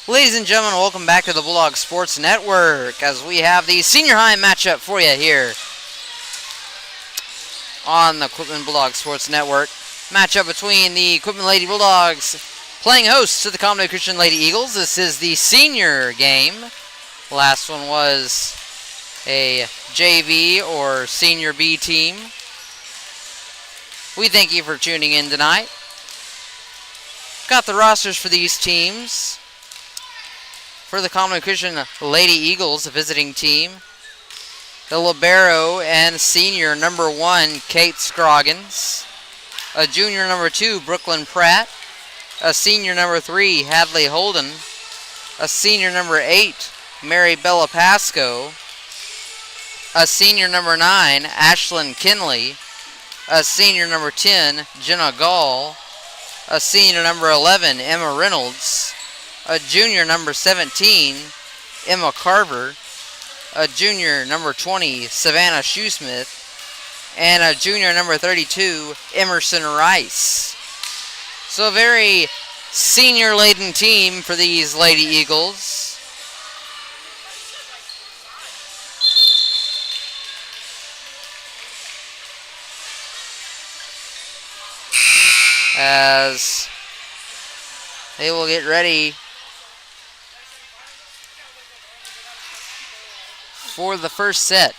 Ladies and gentlemen, welcome back to the Bulldog Sports Network as we have the senior high matchup for you here on the Quitman Bulldog Sports Network. Matchup between the Quitman Lady Bulldogs playing host to the Conway Christian Lady Eagles. This is the senior game. Last one was a JV or senior B team. We thank you for tuning in tonight. Got the rosters for these teams. For the Conway Christian Lady Eagles, a visiting team, the libero and senior number 1, Kate Scroggins, a junior number 2, Brooklyn Pratt, a senior number 3, Hadley Holden, a senior number 8, Mary Bella Pasco, a senior number 9, Ashlyn Kinley, a senior number 10, Jenna Gall, a senior number 11, Emma Reynolds, a junior number 17, Emma Carver, a junior number 20, Savannah Shoesmith, and a junior number 32, Emerson Rice. So a very senior-laden team for these Lady Eagles. As they will get ready for the first set.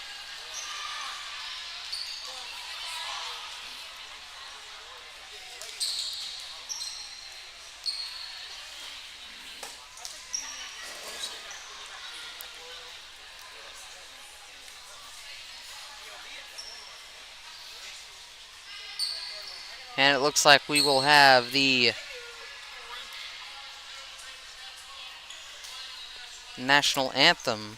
And it looks like we will have the national anthem.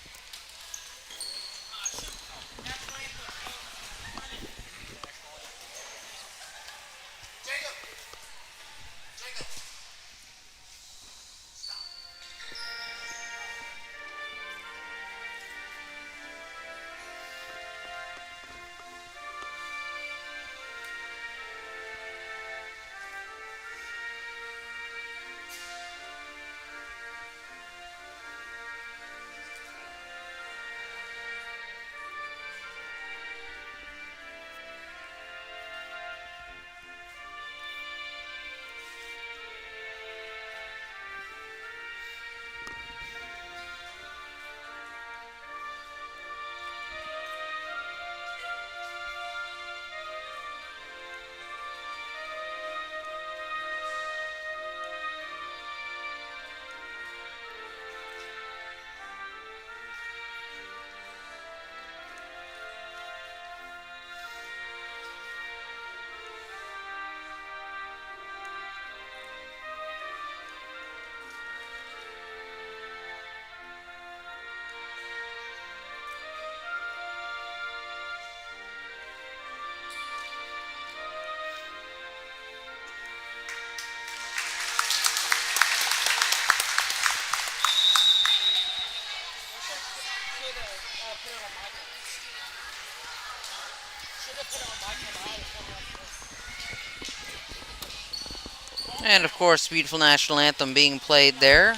And of course, the beautiful national anthem being played there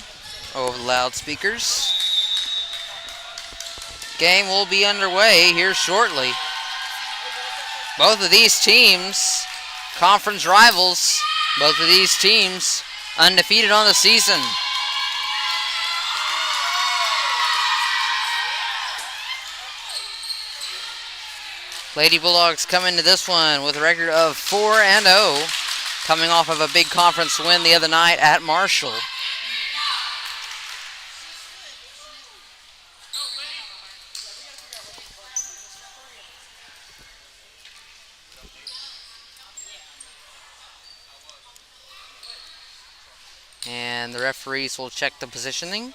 over the loudspeakers. Game will be underway here shortly. Both of these teams, conference rivals, both of these teams undefeated on the season. Lady Bulldogs come into this one with a record of 4-0. Coming off of a big conference win the other night at Marshall. And the referees will check the positioning.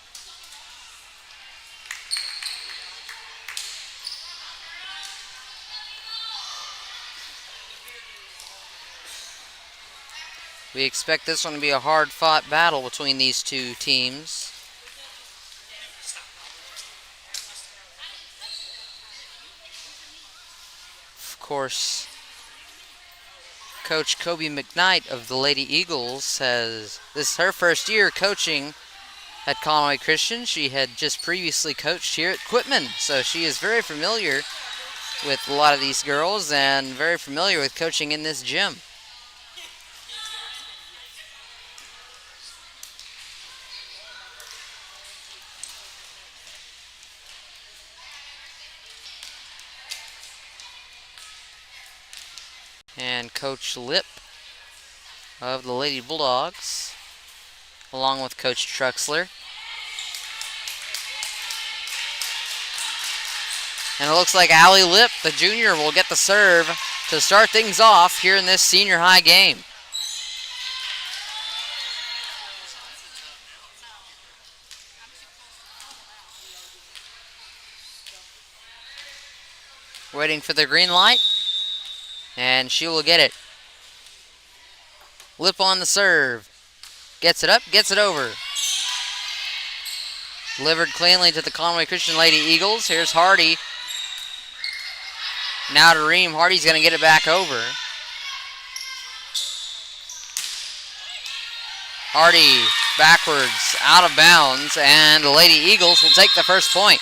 We expect this one to be a hard-fought battle between these two teams. Of course, Coach Kobe McKnight of the Lady Eagles this is her first year coaching at Conway Christian. She had just previously coached here at Quitman, so she is very familiar with a lot of these girls and very familiar with coaching in this gym. And Coach Lip of the Lady Bulldogs, along with Coach Truxler. And it looks like Allie Lip, the junior, will get the serve to start things off here in this senior high game. Waiting for the green light, and she will get it. Lip on the serve. Gets it up, gets it over. Delivered cleanly to the Conway Christian Lady Eagles. Here's Hardy. Now to Ream. Hardy's going to get it back over. Hardy backwards, out of bounds, and the Lady Eagles will take the first point.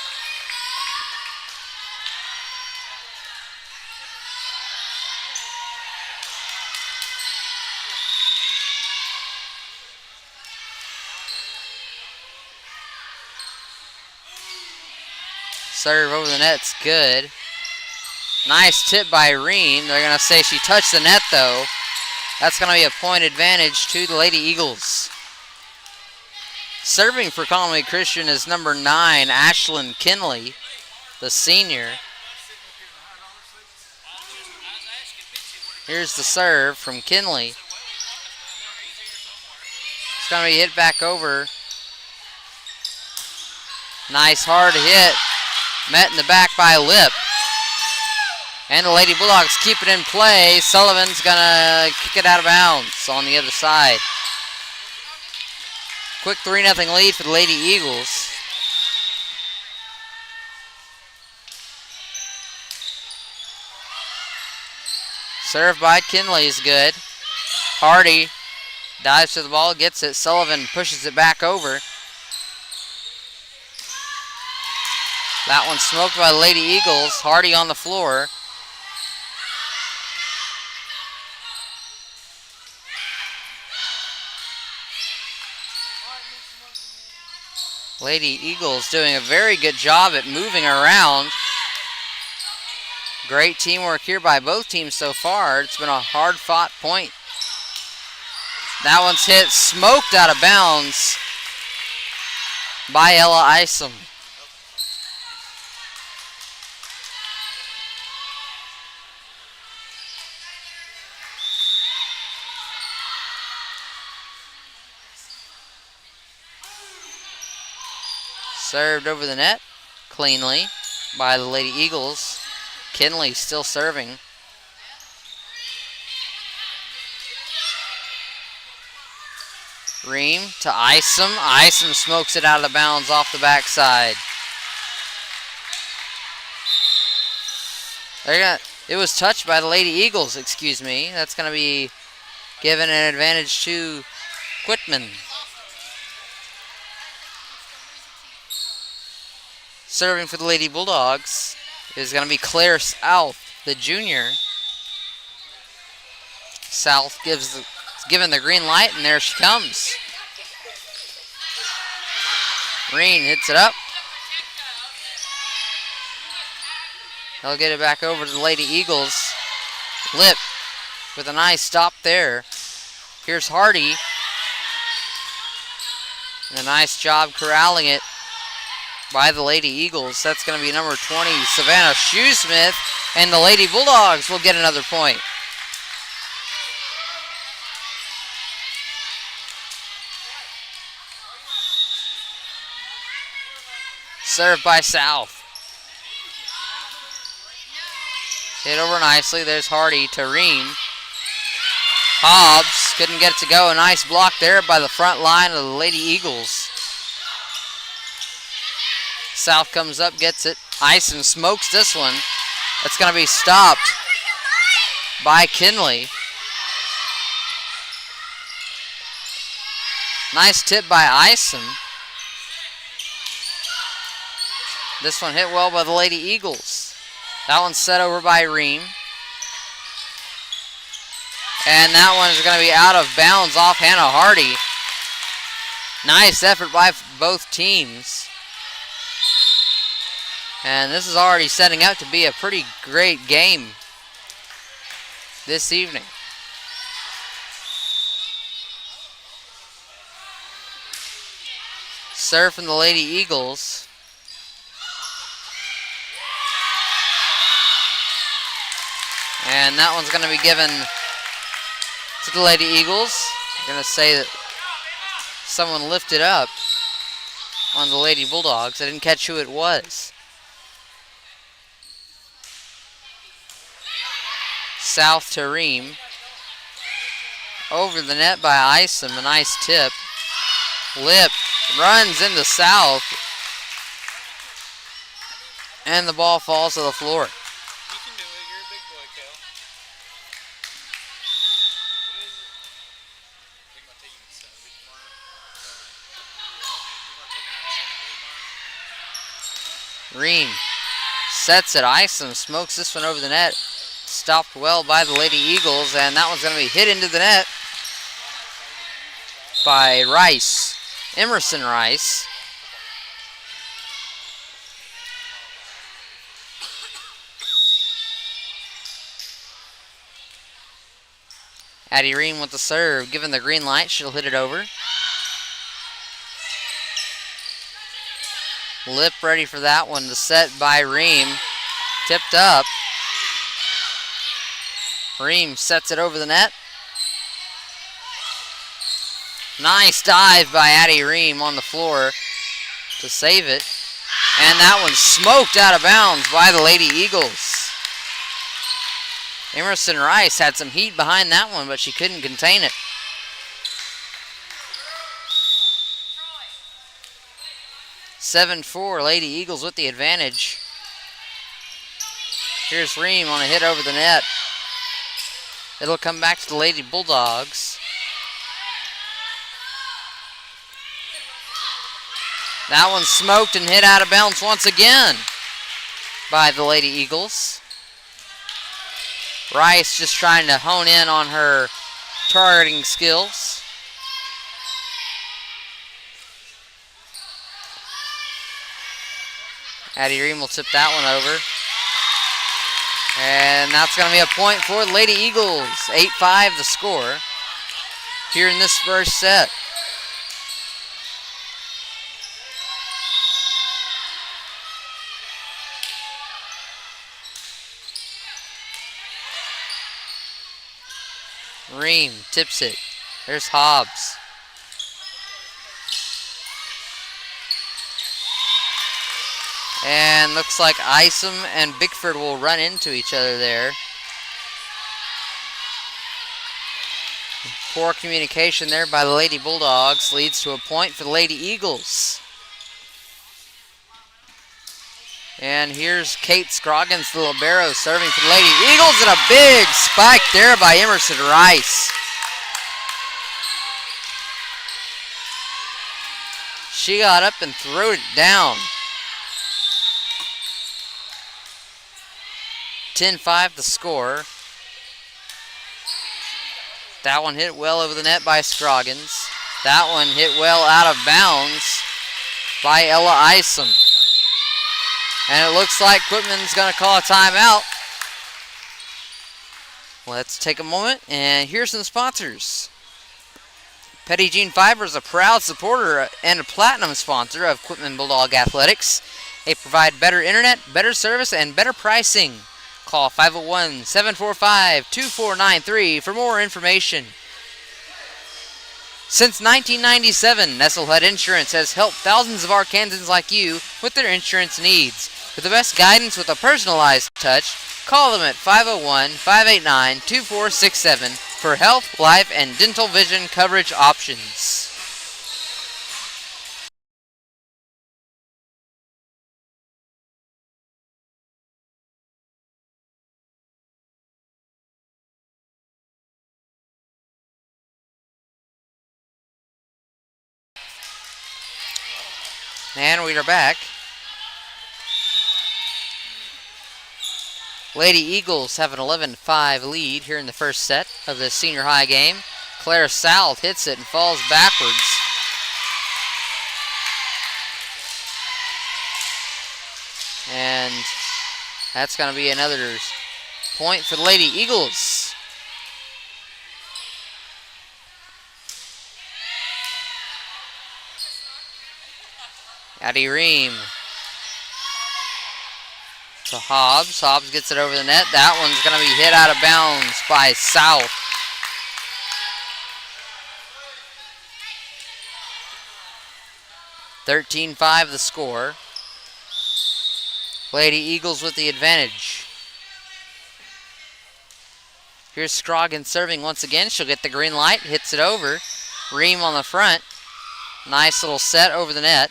Serve over the net's good. Nice tip by Ream. They're going to say she touched the net, though. That's going to be a point advantage to the Lady Eagles. Serving for Conway Christian is number 9, Ashlyn Kinley, the senior. Here's the serve from Kinley. It's going to be hit back over. Nice hard hit. Met in the back by Lip. And the Lady Bulldogs keep it in play. Sullivan's going to kick it out of bounds on the other side. Quick 3-0 lead for the Lady Eagles. Serve by Kinley is good. Hardy dives to the ball, gets it. Sullivan pushes it back over. That one smoked by the Lady Eagles. Hardy on the floor. Lady Eagles doing a very good job at moving around. Great teamwork here by both teams so far. It's been a hard-fought point. That one's hit, smoked out of bounds by Ella Isom. Served over the net cleanly by the Lady Eagles. Kinley still serving. Ream to Isom. Isom smokes it out of the bounds off the backside. It was touched by the Lady Eagles, excuse me. That's going to be given an advantage to Quitman. Serving for the Lady Bulldogs is going to be Claire South, the junior. South given the green light, and there she comes. Green hits it up. They'll get it back over to the Lady Eagles. Lip with a nice stop there. Here's Hardy. And a nice job corralling it by the Lady Eagles. That's going to be number 20, Savannah Shoesmith, and the Lady Bulldogs will get another point. Served by South. Hit over nicely. There's Hardy to Ream. Hobbs couldn't get it to go. A nice block there by the front line of the Lady Eagles. South comes up, gets it. Isom smokes this one. That's going to be stopped by Kinley. Nice tip by Isom. This one hit well by the Lady Eagles. That one's set over by Ream. And that one is going to be out of bounds off Hannah Hardy. Nice effort by both teams. And this is already setting up to be a pretty great game this evening. Serve from the Lady Eagles. And that one's going to be given to the Lady Eagles. I'm going to say that someone lifted up on the Lady Bulldogs. I didn't catch who it was. South to Ream. Over the net by Isom. A nice tip. Lip runs into South. And the ball falls to the floor. You can do it. You're a big boy, Kel. Ream sets it. Isom smokes this one over the net. Stopped well by the Lady Eagles, and that one's going to be hit into the net by Rice, Emerson Rice. Addie Ream with the serve. Given the green light, she'll hit it over. Lip ready for that one. The set by Ream. Tipped up. Ream sets it over the net. Nice dive by Addie Ream on the floor to save it. And that one smoked out of bounds by the Lady Eagles. Emerson Rice had some heat behind that one, but she couldn't contain it. Seven 7-4, Lady Eagles with the advantage. Here's Ream on a hit over the net. It'll come back to the Lady Bulldogs. That one smoked and hit out of bounds once again by the Lady Eagles. Rice just trying to hone in on her targeting skills. Addie Ream will tip that one over. And that's going to be a point for the Lady Eagles. 8-5 the score here in this first set. Ream tips it. There's Hobbs. And looks like Isom and Bickford will run into each other there. Poor communication there by the Lady Bulldogs leads to a point for the Lady Eagles. And here's Kate Scroggins, the libero, serving for the Lady Eagles, and a big spike there by Emerson Rice. She got up and threw it down. 10-5 the score. That one hit well over the net by Scroggins. That one hit well out of bounds by Ella Isom. And it looks like Quitman's going to call a timeout. Let's take a moment and hear some sponsors. Petit Jean Fiber is a proud supporter and a platinum sponsor of Quitman Bulldog Athletics. They provide better internet, better service, and better pricing. Call 501-745-2493 for more information. Since 1997, Nestlehead Insurance has helped thousands of Arkansans like you with their insurance needs. For the best guidance with a personalized touch, call them at 501-589-2467 for health, life, and dental vision coverage options. And we are back. Lady Eagles have an 11-5 lead here in the first set of the senior high game. Claire South hits it and falls backwards. And that's going to be another point for the Lady Eagles. Addie Ream to Hobbs. Hobbs gets it over the net. That one's going to be hit out of bounds by South. (13-5) the score. Lady Eagles with the advantage. Here's Scroggin serving once again. She'll get the green light. Hits it over. Ream on the front. Nice little set over the net.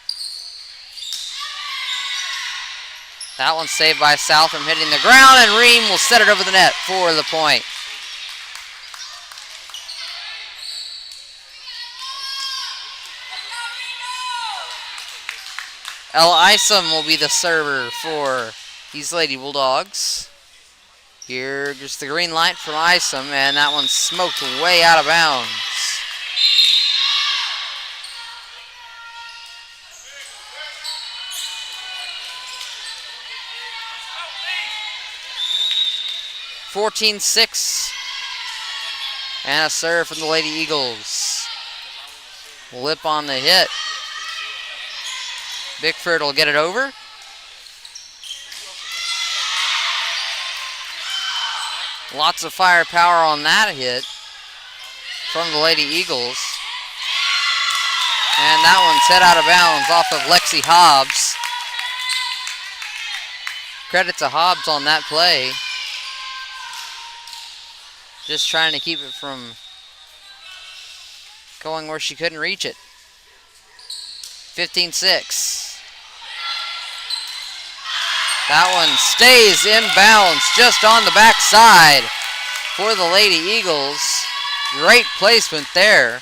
That one's saved by South from hitting the ground, and Ream will set it over the net for the point. Ella Isom will be the server for these Lady Bulldogs. Here's the green light from Isom, and that one's smoked way out of bounds. (14-6). And a serve from the Lady Eagles. Lip on the hit. Bickford will get it over. Lots of firepower on that hit from the Lady Eagles. And that one's hit out of bounds off of Lexi Hobbs. Credit to Hobbs on that play. Just trying to keep it from going where she couldn't reach it. 15-6. That one stays in bounds just on the backside for the Lady Eagles. Great placement there.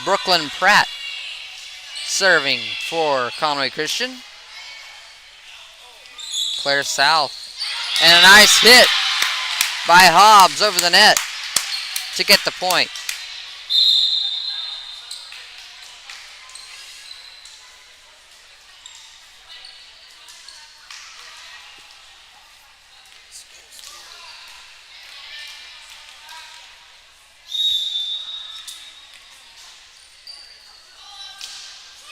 Brooklyn Pratt serving for Conway Christian. Claire South. And a nice hit by Hobbs over the net to get the point.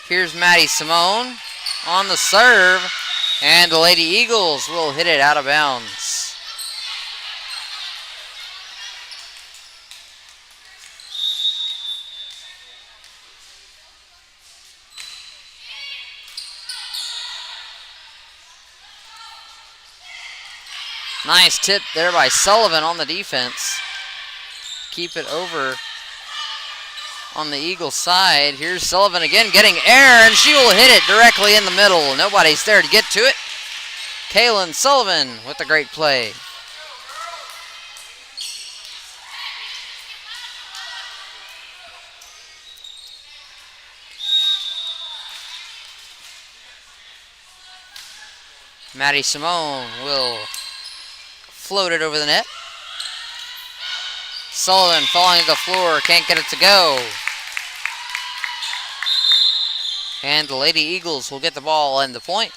Here's Maddie Simone on the serve, and the Lady Eagles will hit it out of bounds. Nice tip there by Sullivan on the defense. Keep it over on the Eagles side. Here's Sullivan again getting air, and she will hit it directly in the middle. Nobody's there to get to it. Kaylin Sullivan with a great play. Maddie Simone will float it over the net. Sullivan falling to the floor, can't get it to go. And the Lady Eagles will get the ball and the point.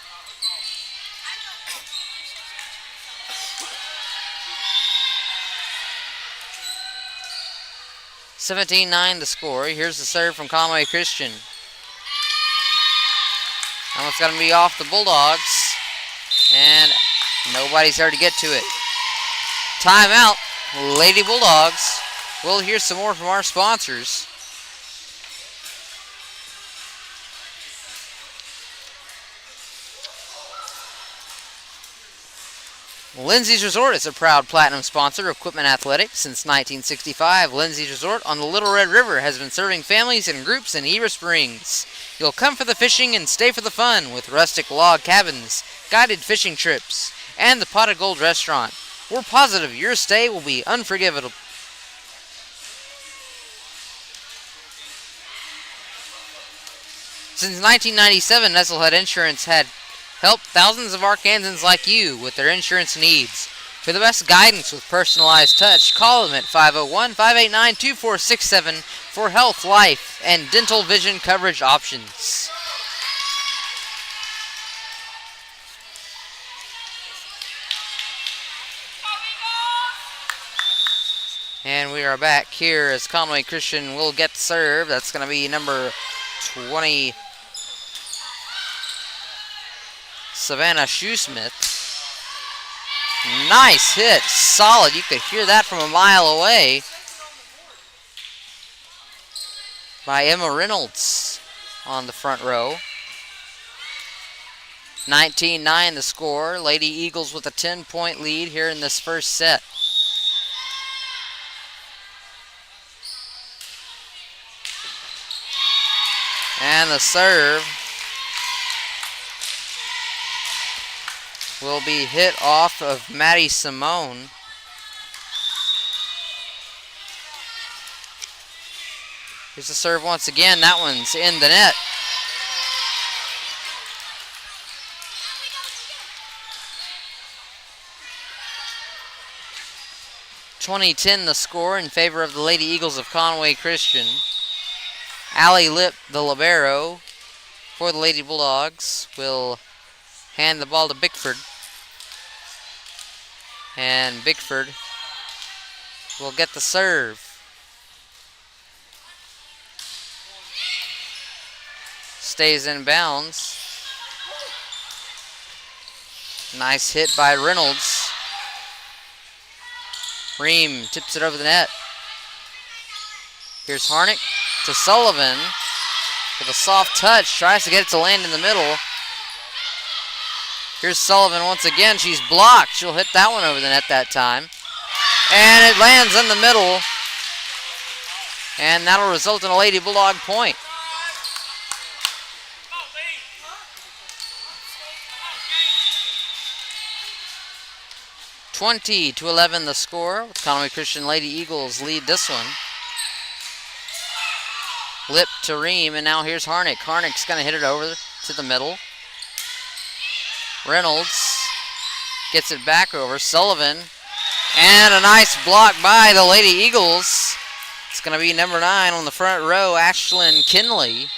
(17-9) the score. Here's the serve from Conway Christian. That one's going to be off the Bulldogs. And nobody's there to get to it. Timeout. Lady Bulldogs. We'll hear some more from our sponsors. Lindsay's Resort is a proud platinum sponsor of Quitman Athletics since 1965. Lindsay's Resort on the Little Red River has been serving families and groups in Heber Springs. You'll come for the fishing and stay for the fun with rustic log cabins, guided fishing trips, and the Pot of Gold restaurant. We're positive your stay will be unforgettable. Since 1997, Nestlehead Insurance had helped thousands of Arkansans like you with their insurance needs. For the best guidance with personalized touch, call them at 501-589-2467 for health, life, and dental vision coverage options. And we are back here as Conway Christian will get the serve. That's going to be number 20, Savannah Shoesmith. Nice hit, solid. You could hear that from a mile away by Emma Reynolds on the front row. 19-9 the score. Lady Eagles with a 10-point lead here in this first set. And the serve will be hit off of Maddie Simone. Here's the serve once again. That one's in the net. (20-10) the score in favor of the Lady Eagles of Conway Christian. Allie Lip, the libero for the Lady Bulldogs, will hand the ball to Bickford. And Bickford will get the serve. Stays in bounds. Nice hit by Reynolds. Ream tips it over the net. Here's Harnick to Sullivan with a soft touch. Tries to get it to land in the middle. Here's Sullivan once again. She's blocked. She'll hit that one over the net that time. And it lands in the middle. And that'll result in a Lady Bulldog point. (20-11) the score. Conway Christian Lady Eagles lead this one. Lip to Ream, and now here's Harnick. Harnick's going to hit it over to the middle. Reynolds gets it back over. Sullivan, and a nice block by the Lady Eagles. It's going to be number 9 on the front row, Ashlyn Kinley.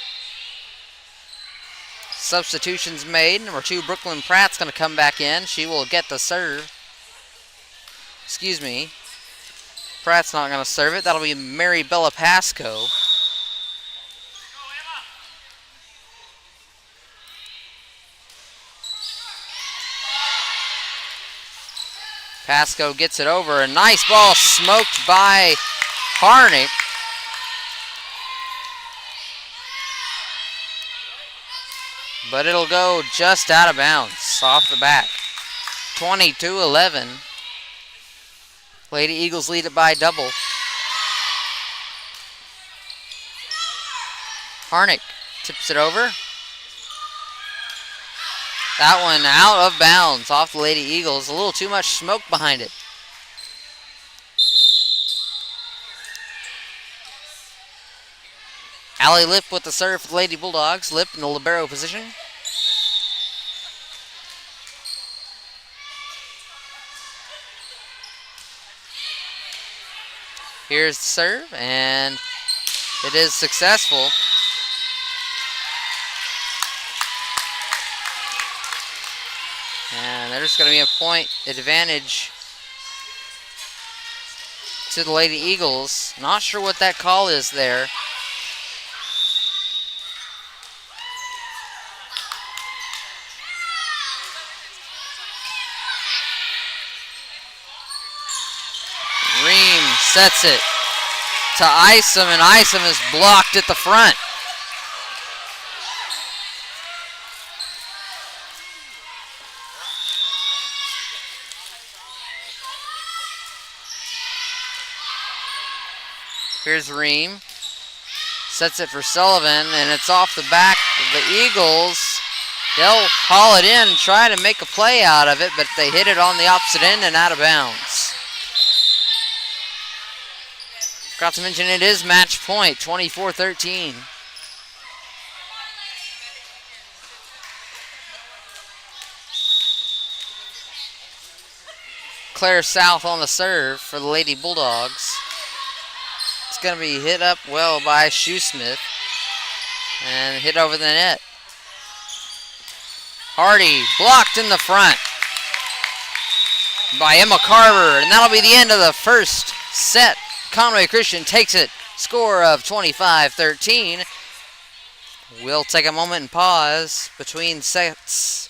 Substitutions made. Number 2, Brooklyn Pratt's going to come back in. She will get the serve. Excuse me. Pratt's not going to serve it. That'll be Mary Bella Pasco. Pasco gets it over. A nice ball smoked by Harnick. But it'll go just out of bounds off the back. 22-11. Lady Eagles lead it by double. Harnick tips it over. That one out of bounds off the Lady Eagles. A little too much smoke behind it. Allie Lip with the serve for the Lady Bulldogs. Lip in the libero position. Here's the serve, and it is successful. And there's going to be a point advantage to the Lady Eagles. Not sure what that call is there. Ream sets it to Isom, and Isom is blocked at the front. Here's Ream. Sets it for Sullivan, and it's off the back of the Eagles. They'll haul it in, try to make a play out of it, but they hit it on the opposite end and out of bounds. Forgot to mention it is match point, 24-13. Claire South on the serve for the Lady Bulldogs. It's going to be hit up well by Shoesmith and hit over the net. Hardy blocked in the front by Emma Carver, and that'll be the end of the first set. Conway Christian takes it, score of 25-13. We'll take a moment and pause between sets.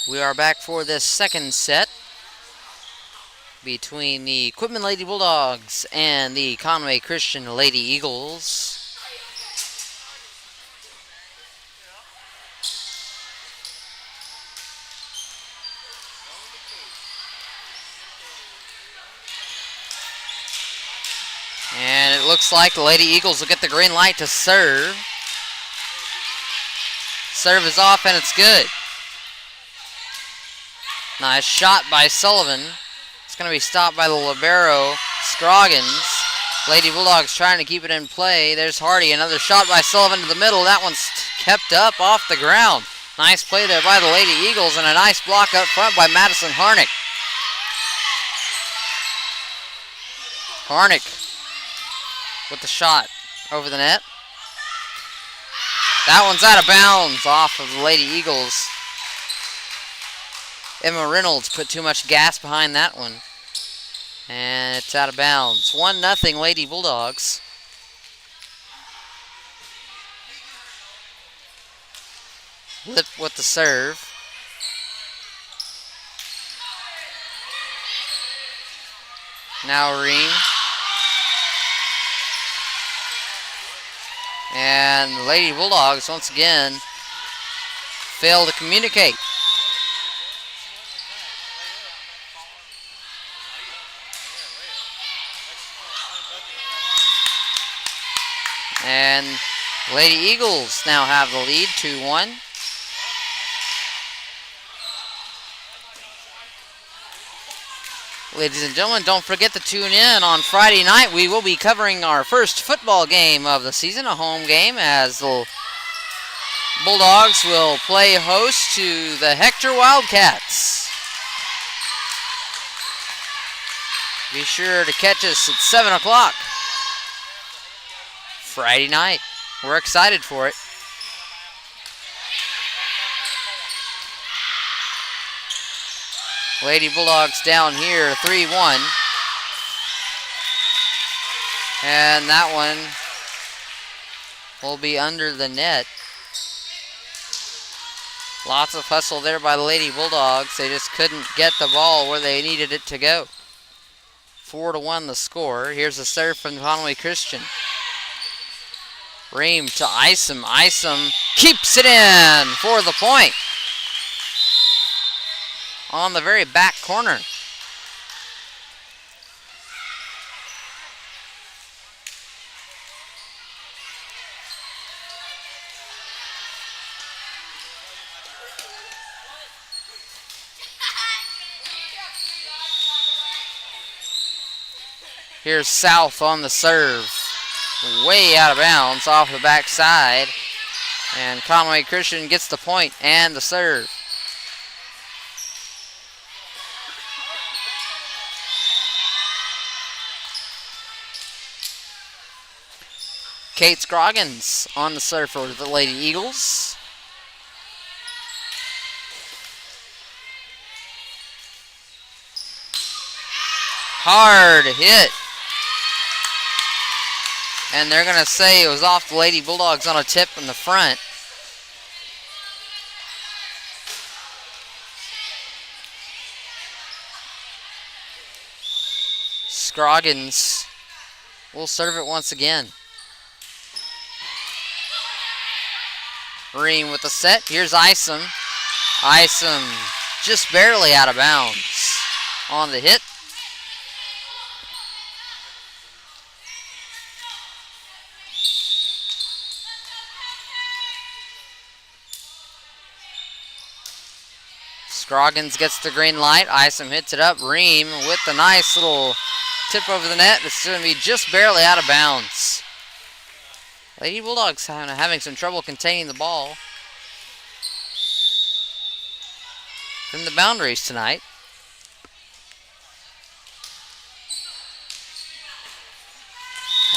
We are back for this second set between the Quitman Lady Bulldogs and the Conway Christian Lady Eagles. And it looks like the Lady Eagles will get the green light to serve. Serve is off and it's good. Nice shot by Sullivan. It's going to be stopped by the libero, Scroggins. Lady Bulldogs trying to keep it in play. There's Hardy. Another shot by Sullivan to the middle. That one's kept up off the ground. Nice play there by the Lady Eagles, and a nice block up front by Madison Harnick. Harnick with the shot over the net. That one's out of bounds off of the Lady Eagles. Emma Reynolds put too much gas behind that one. And it's out of bounds. 1-0 Lady Bulldogs. Lip with the serve. Now Ream. And the Lady Bulldogs once again fail to communicate. And Lady Eagles now have the lead, 2-1. Ladies and gentlemen, don't forget to tune in on Friday night. We will be covering our first football game of the season, a home game, as the Bulldogs will play host to the Hector Wildcats. Be sure to catch us at 7 o'clock. Friday night. We're excited for it. Lady Bulldogs down here 3-1. And that one will be under the net. Lots of hustle there by the Lady Bulldogs. They just couldn't get the ball where they needed it to go. 4-1 the score. Here's a serve from Conway Christian. Ream to Isom. Isom keeps it in for the point. On the very back corner. Here's South on the serve. Way out of bounds off the backside. And Conway Christian gets the point and the serve. Kate Scroggins on the serve for the Lady Eagles. Hard hit. And they're going to say it was off the Lady Bulldogs on a tip in the front. Scroggins will serve it once again. Ream with the set. Here's Isom. Isom just barely out of bounds on the hit. Scroggins gets the green light. Isom hits it up. Ream with the nice little tip over the net. It's going to be just barely out of bounds. Lady Bulldogs having some trouble containing the ball from the boundaries tonight.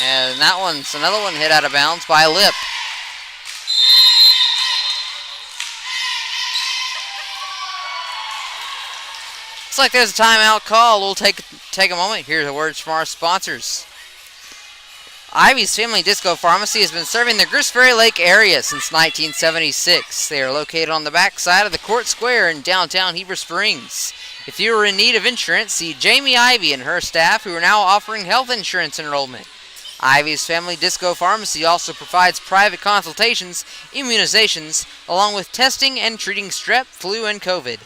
And that one's another one hit out of bounds by Lip. Looks like there's a timeout call. We'll take a moment. Here's the words from our sponsors. Ivy's Family Disco Pharmacy has been serving the Gooseberry Lake area since 1976. They are located on the back side of the Court Square in downtown Heber Springs. If you are in need of insurance, see Jamie Ivy and her staff, who are now offering health insurance enrollment. Ivy's Family Disco Pharmacy also provides private consultations, immunizations, along with testing and treating strep, flu, and COVID.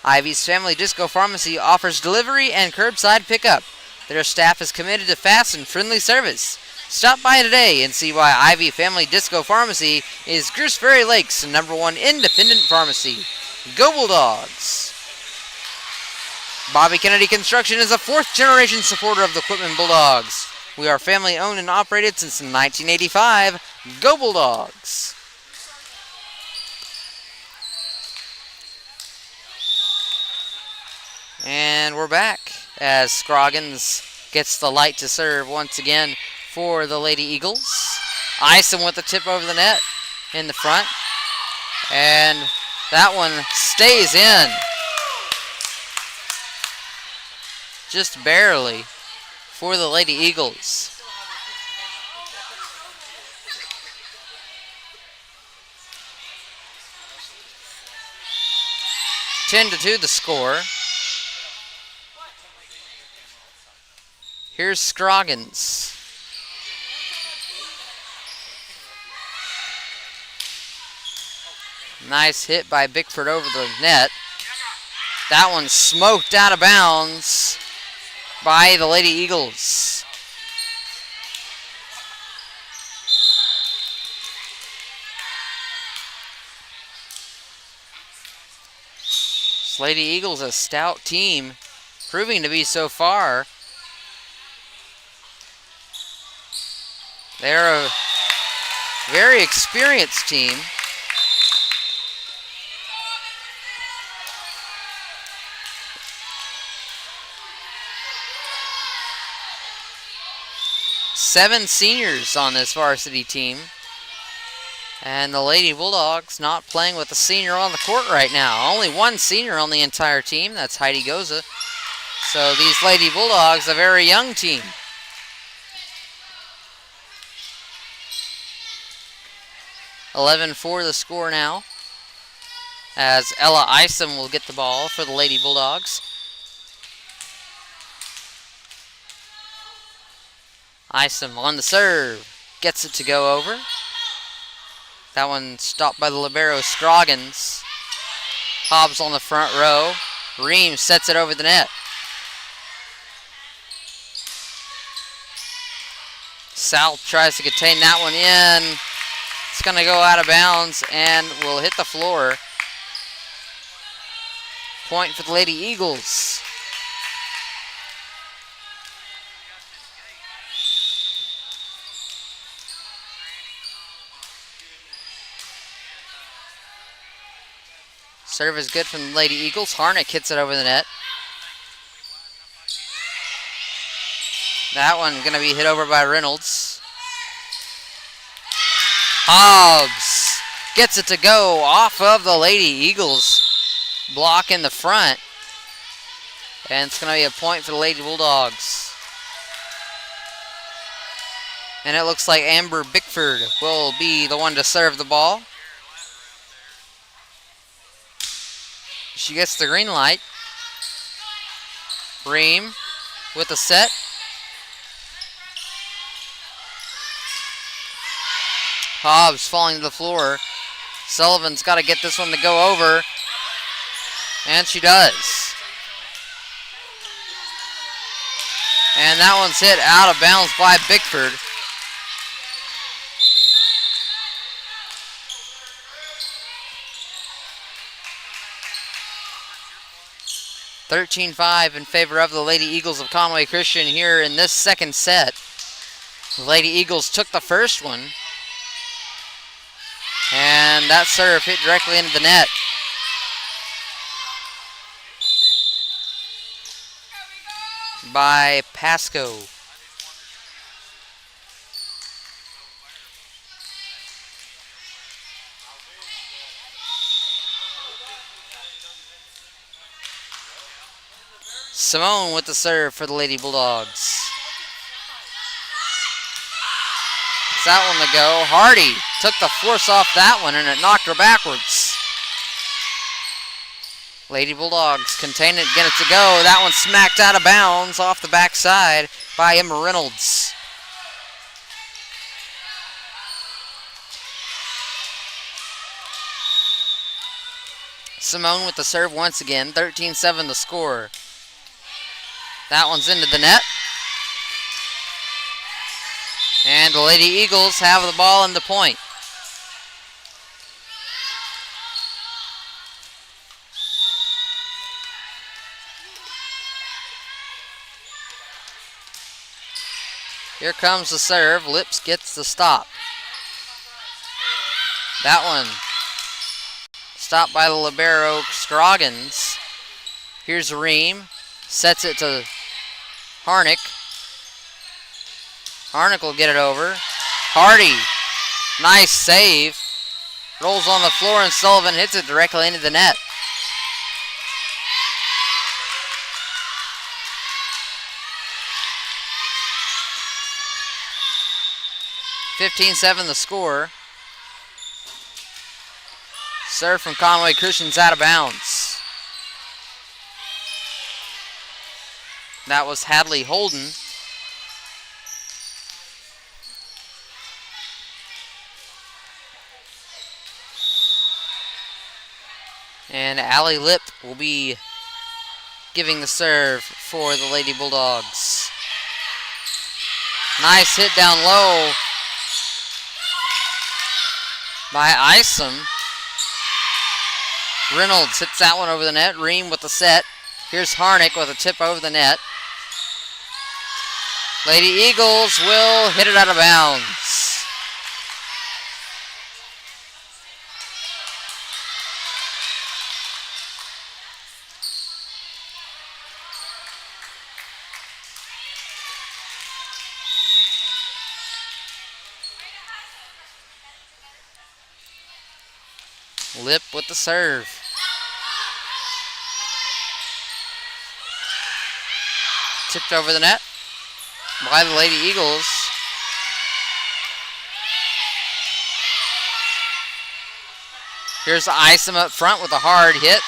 Ivy's Family Disco Pharmacy offers delivery and curbside pickup. Their staff is committed to fast and friendly service. Stop by today and see why Ivy Family Disco Pharmacy is Gooseberry Lake's #1 independent pharmacy. Go Bulldogs! Bobby Kennedy Construction is a 4th-generation supporter of the Quitman Bulldogs. We are family-owned and operated since 1985. Go Bulldogs! And we're back as Scroggins gets the light to serve once again for the Lady Eagles. Isom with the tip over the net in the front. And that one stays in. Just barely for the Lady Eagles. (10-2) the score. Here's Scroggins. Nice hit by Bickford over the net. That one smoked out of bounds by the Lady Eagles. This Lady Eagles, a stout team, proving to be so far. They're a very experienced team. Seven seniors on this varsity team. And the Lady Bulldogs not playing with a senior on the court right now. Only one senior on the entire team. That's Heidi Goza. So these Lady Bulldogs, a very young team. (11-4) the score now, as Ella Isom will get the ball for the Lady Bulldogs. Isom on the serve. Gets it to go over. That one stopped by the libero Scroggins. Hobbs on the front row. Reams sets it over the net. South tries to contain that one in. It's going to go out of bounds and will hit the floor. Point for the Lady Eagles. Serve is good from the Lady Eagles. Harnick hits it over the net. That one going to be hit over by Reynolds. Hobbs gets it to go off of the Lady Eagles block in the front. And it's going to be a point for the Lady Bulldogs. And it looks like Amber Bickford will be the one to serve the ball. She gets the green light. Ream with the set. Hobbs falling to the floor. Sullivan's got to get this one to go over. And she does. And that one's hit out of bounds by Bickford. (13-5) in favor of the Lady Eagles of Conway Christian here in this second set. The Lady Eagles took the first one. And that serve hit directly into the net. By Pasco. Simone with the serve for the Lady Bulldogs. It's that one to go. Hardy took the force off that one and it knocked her backwards. Lady Bulldogs contain it, get it to go. That one smacked out of bounds off the backside by Emma Reynolds. Simone with the serve once again. 13-7 the score. That one's into the net. And the Lady Eagles have the ball in the point. Here comes the serve. Lips gets the stop. That one stopped by the libero Scroggins. Here's Ream. Sets it to Harnick. Harnick will get it over. Hardy. Nice save. Rolls on the floor and Sullivan hits it directly into the net. (15-7) the score. Serve from Conway Christian's out of bounds. That was Hadley Holden. And Allie Lip will be giving the serve for the Lady Bulldogs. Nice hit down low by Isom. Reynolds hits that one over the net. Ream with the set. Here's Harnick with a tip over the net. Lady Eagles will hit it out of bounds. Lip with the serve. Tipped over the net by the Lady Eagles. Here's Isom up front with a hard hit.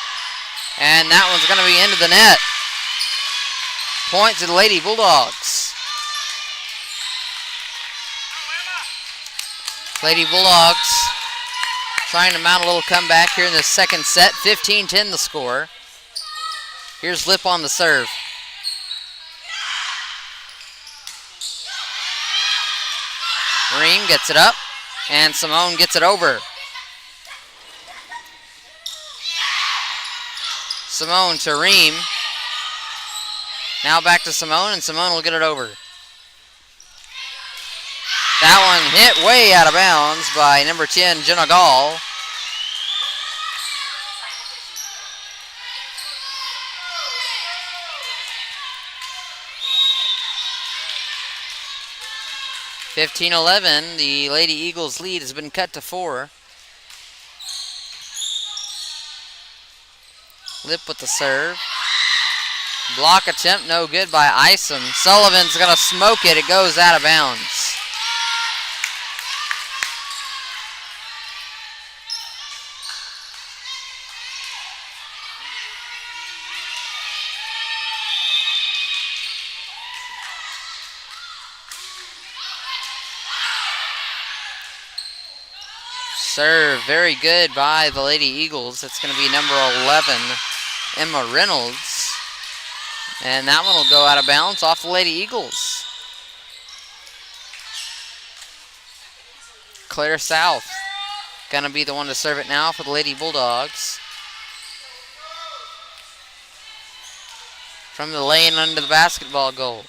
And that one's going to be into the net. Point to the Lady Bulldogs. Lady Bulldogs trying to mount a little comeback here in the second set. 15-10 the score. Here's Lip on the serve. Ream gets it up, and Simone gets it over. Simone to Ream. Now back to Simone, and Simone will get it over. That one hit way out of bounds by number 10, Jenna Gall. (15-11). The Lady Eagles lead has been cut to 4. Lip with the serve. Block attempt, no good by Isom. Sullivan's going to smoke it. It goes out of bounds. Serve very good by the Lady Eagles. It's going to be number 11, Emma Reynolds. And that one will go out of bounds off the Lady Eagles. Claire South going to be the one to serve it now for the Lady Bulldogs. From the lane under the basketball goal.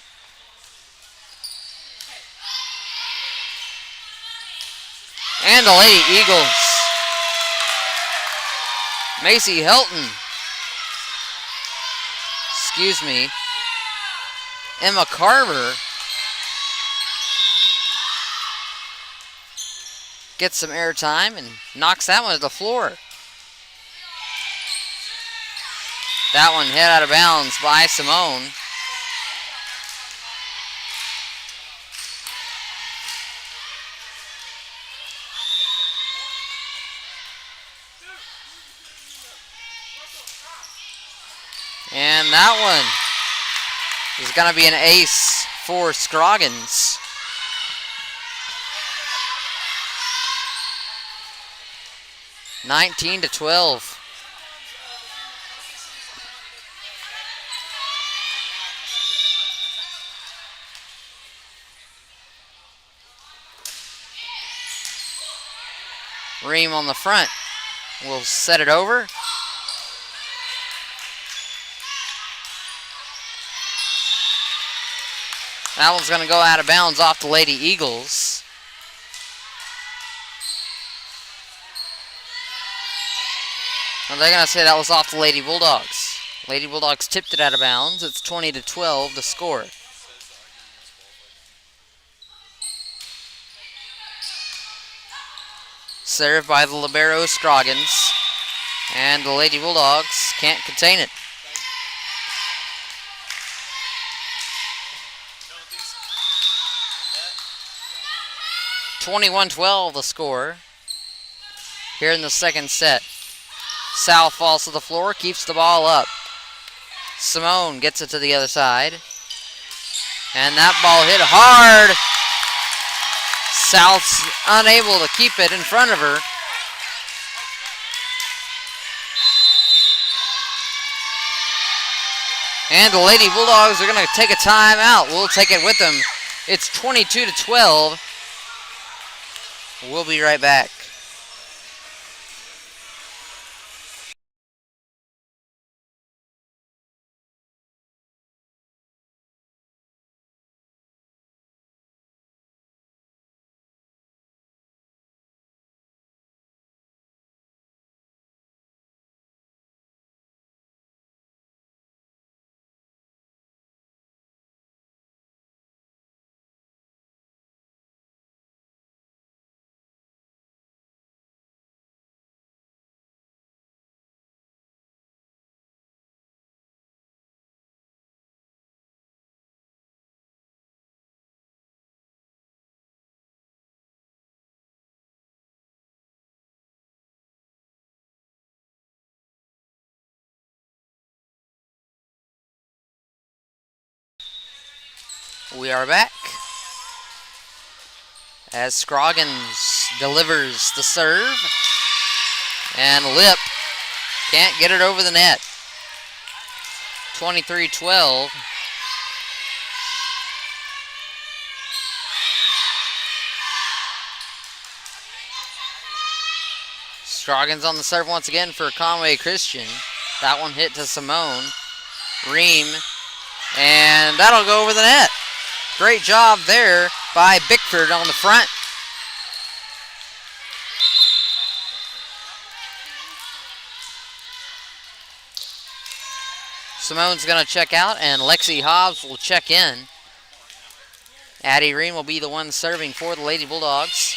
And the Lady Eagles. Macy Helton. Excuse me. Emma Carver gets some airtime and knocks that one to the floor. That one hit out of bounds by Simone. And that one is going to be an ace for Scroggins. (19-12). Ream on the front will set it over. That one's going to go out of bounds off the Lady Eagles. And they're going to say that was off the Lady Bulldogs. Lady Bulldogs tipped it out of bounds. It's 20-12 to score. Served by the libero Scroggins. And the Lady Bulldogs can't contain it. 21-12 the score here in the second set. South falls to the floor, keeps the ball up. Simone gets it to the other side. And that ball hit hard. South's unable to keep it in front of her. And the Lady Bulldogs are going to take a timeout. We'll take it with them. It's 22-12. We'll be right back. We are back as Scroggins delivers the serve, and Lip can't get it over the net. 23-12. Scroggins on the serve once again for Conway Christian. That one hit to Simone. Ream, and that'll go over the net. Great job there by Bickford on the front. Simone's going to check out, and Lexi Hobbs will check in. Addie Ream will be the one serving for the Lady Bulldogs.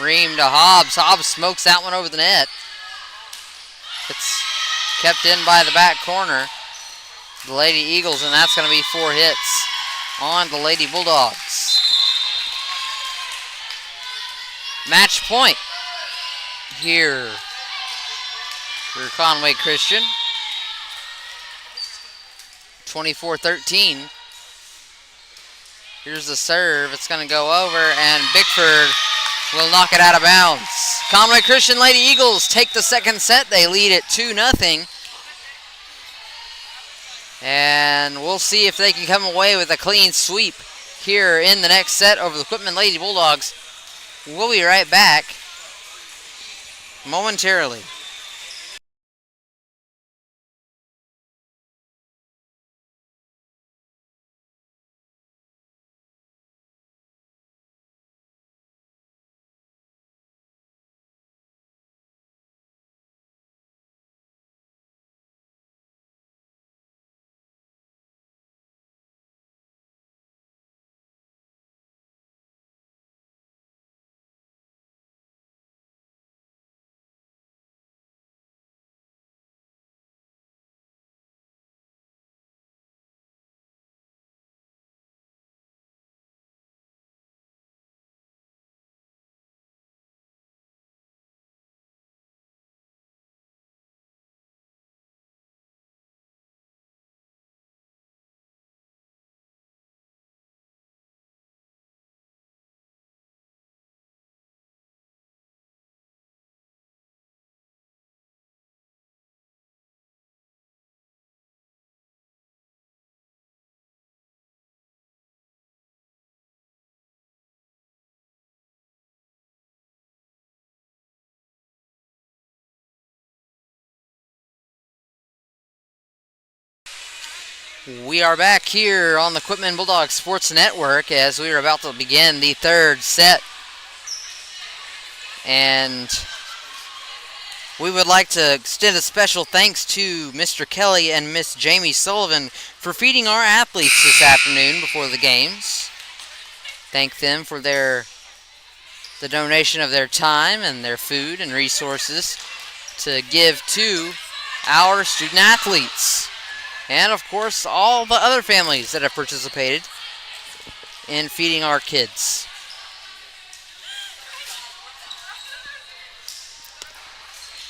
Ream to Hobbs. Hobbs smokes that one over the net. It's kept in by the back corner. The Lady Eagles, and that's going to be 4 hits on the Lady Bulldogs. Match point here for Conway Christian. 24-13. Here's the serve. It's going to go over, and Bickford will knock it out of bounds. Conway Christian Lady Eagles take the second set. They lead it 2-0. And we'll see if they can come away with a clean sweep here in the next set over the Quitman Lady Bulldogs. We'll be right back momentarily. We are back here on the Quitman Bulldog Sports Network as we are about to begin the third set. And we would like to extend a special thanks to Mr. Kelly and Miss Jamie Sullivan for feeding our athletes this afternoon before the games. Thank them for the donation of their time and their food and resources to give to our student athletes. And, of course, all the other families that have participated in feeding our kids.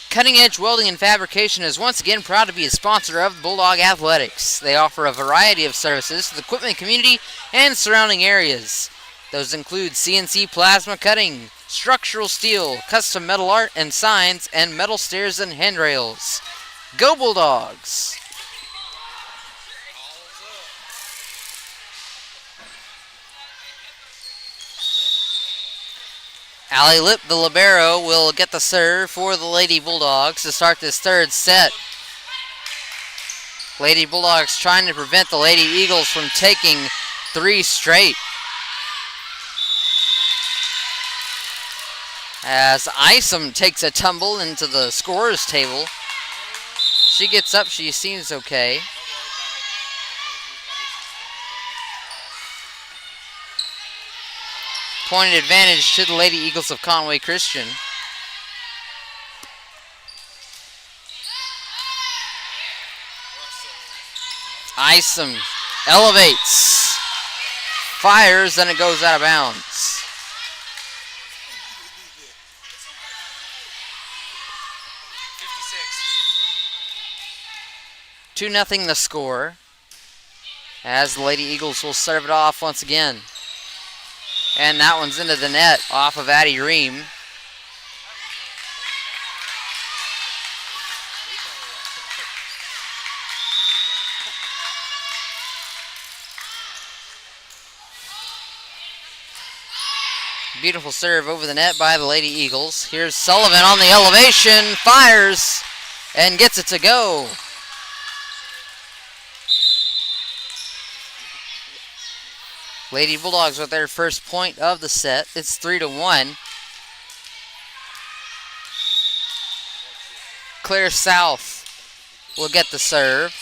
Cutting Edge Welding and Fabrication is once again proud to be a sponsor of Bulldog Athletics. They offer a variety of services to the Quitman community and surrounding areas. Those include CNC plasma cutting, structural steel, custom metal art and signs, and metal stairs and handrails. Go Bulldogs! Allie Lip, the libero, will get the serve for the Lady Bulldogs to start this third set. Lady Bulldogs trying to prevent the Lady Eagles from taking 3 straight. As Isom takes a tumble into the scorer's table. She gets up, she seems okay. Point advantage to the Lady Eagles of Conway Christian. Isom elevates, fires, then it goes out of bounds. 2-0 the score, as the Lady Eagles will serve it off once again. And that one's into the net off of Addie Ream. Beautiful serve over the net by the Lady Eagles. Here's Sullivan on the elevation, fires, and gets it to go. Lady Bulldogs with their first point of the set. It's 3-1. Claire South will get the serve.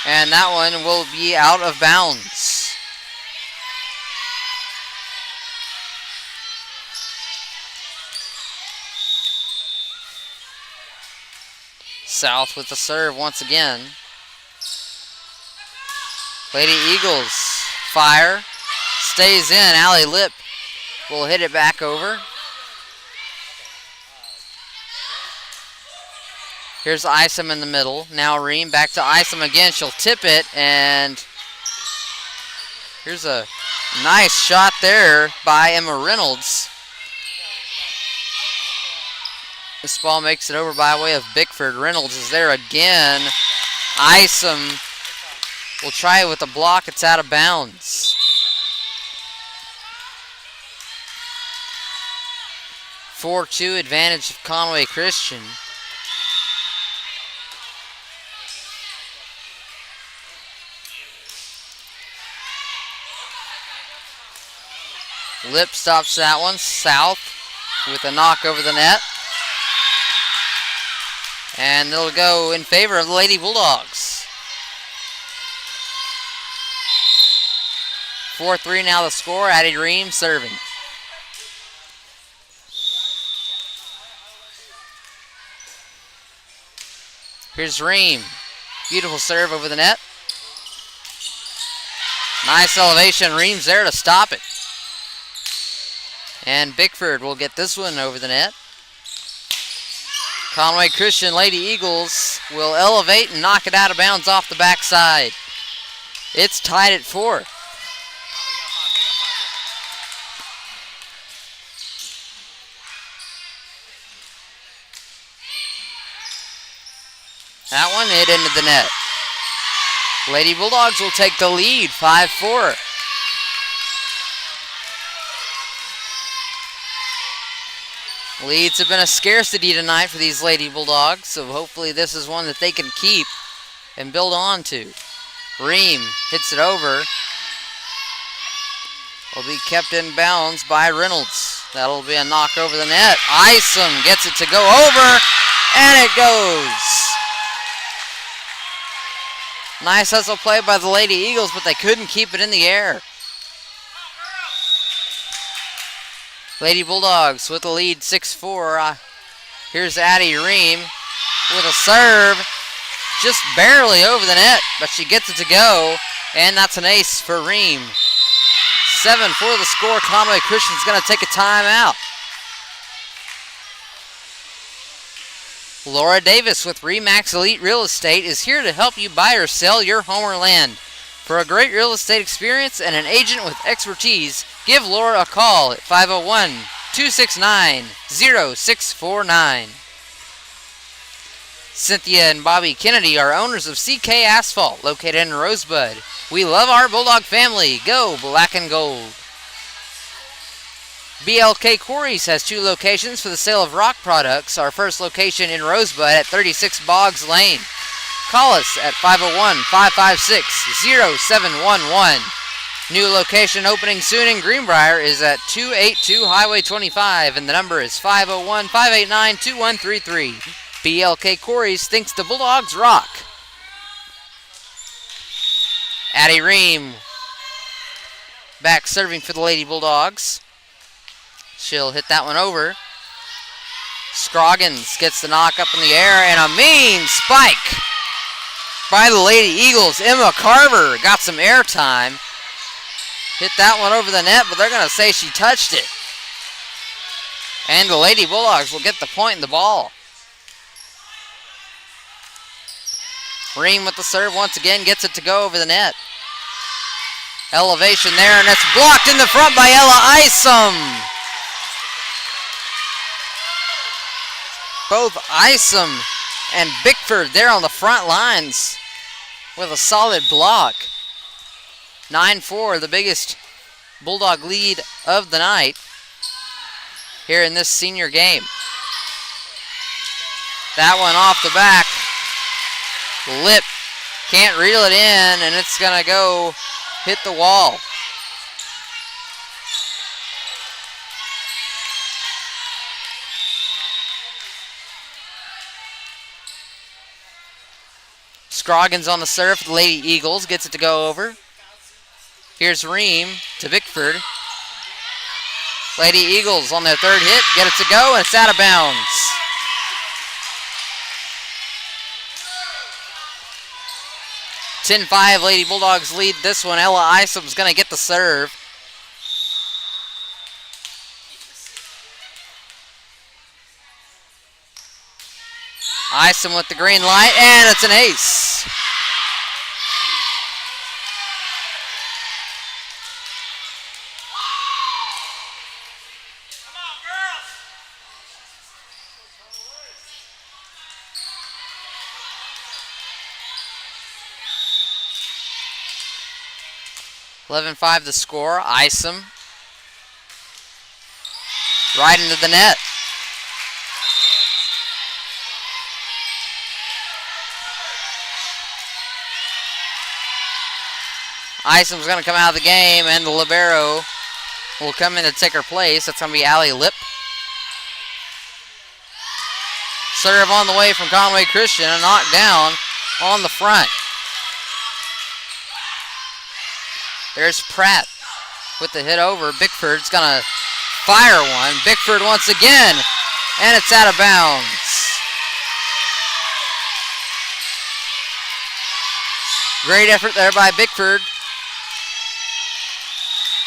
And that one will be out of bounds. South with the serve once again. Lady Eagles fire. Stays in. Allie Lip will hit it back over. Here's Isom in the middle. Now Ream back to Isom again. She'll tip it, and here's a nice shot there by Emma Reynolds. This ball makes it over by way of Bickford. Reynolds is there again. Isom will try it with a block. It's out of bounds. 4-2 advantage of Conway Christian. Lip stops that one. South with a knock over the net. And it'll go in favor of the Lady Bulldogs. 4-3 now the score. Addie Ream serving. Here's Ream. Beautiful serve over the net. Nice elevation. Ream's there to stop it. And Bickford will get this one over the net. Conway Christian Lady Eagles will elevate and knock it out of bounds off the backside. It's tied at 4. That one hit into the net. Lady Bulldogs will take the lead, 5-4. Leads have been a scarcity tonight for these Lady Bulldogs, so hopefully this is one that they can keep and build on to. Ream hits it over. Will be kept in bounds by Reynolds. That'll be a knock over the net. Isom gets it to go over, and it goes. Nice hustle play by the Lady Eagles, but they couldn't keep it in the air. Lady Bulldogs with the lead, 6-4. Here's Addie Ream with a serve, just barely over the net, but she gets it to go, and that's an ace for Ream. 7 for the score. Conway Christian's going to take a timeout. Laura Davis with Remax Elite Real Estate is here to help you buy or sell your home or land. For a great real estate experience and an agent with expertise, give Laura a call at 501-269-0649. Cynthia and Bobby Kennedy are owners of CK Asphalt, located in Rosebud. We love our Bulldog family. Go Black and Gold. BLK Quarries has 2 locations for the sale of rock products. Our first location in Rosebud at 36 Boggs Lane. Call us at 501-556-0711. New location opening soon in Greenbrier is at 282 Highway 25, and the number is 501-589-2133. BLK Quarries thinks the Bulldogs rock. Addie Ream back serving for the Lady Bulldogs. She'll hit that one over. Scroggins gets the knock up in the air, and a mean spike by the Lady Eagles. Emma Carver got some airtime. Hit that one over the net, but they're going to say she touched it. And the Lady Bulldogs will get the point in the ball. Ream with the serve once again, gets it to go over the net. Elevation there, and it's blocked in the front by Ella Isom. Both Isom and Bickford there on the front lines with a solid block. 9-4, the biggest Bulldog lead of the night here in this senior game. That one off the back. Lip can't reel it in, and it's going to go hit the wall. Scroggins on the serve for the Lady Eagles, gets it to go over. Here's Ream to Bickford. Lady Eagles on their third hit, get it to go, and it's out of bounds. (10-5) Lady Bulldogs lead this one. Ella Isom's going to get the serve. Isom with the green light, and it's an ace. Come on, girls! 11-5 the score. Isom right into the net. Isom's going to come out of the game, and the libero will come in to take her place. That's going to be Allie Lip. Serve on the way from Conway Christian, and knocked down on the front. There's Pratt with the hit over. Bickford's going to fire one. Bickford once again, and it's out of bounds. Great effort there by Bickford,